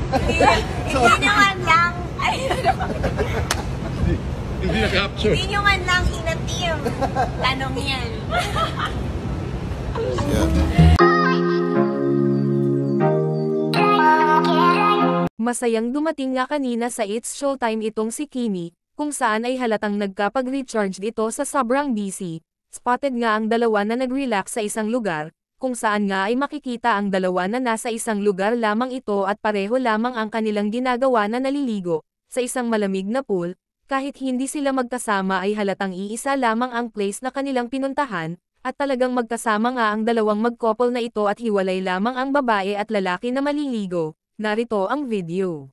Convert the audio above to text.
Hindi naman lang. Ay, Hindi na-capture. hindi nyo man lang inatim. Tanong yan. Masayang dumating nga kanina sa It's Showtime itong si Kimi, kung saan ay halatang nagkapag-recharge ito sa sobrang busy. Spotted nga ang dalawa na nag-relax sa isang lugar, kung saan nga ay makikita ang dalawa na nasa isang lugar lamang ito at pareho lamang ang kanilang ginagawa na naliligo, sa isang malamig na pool. Kahit hindi sila magkasama ay halatang iisa lamang ang place na kanilang pinuntahan, at talagang magkasama nga ang dalawang mag-couple na ito at hiwalay lamang ang babae at lalaki na maliligo. Narito ang video.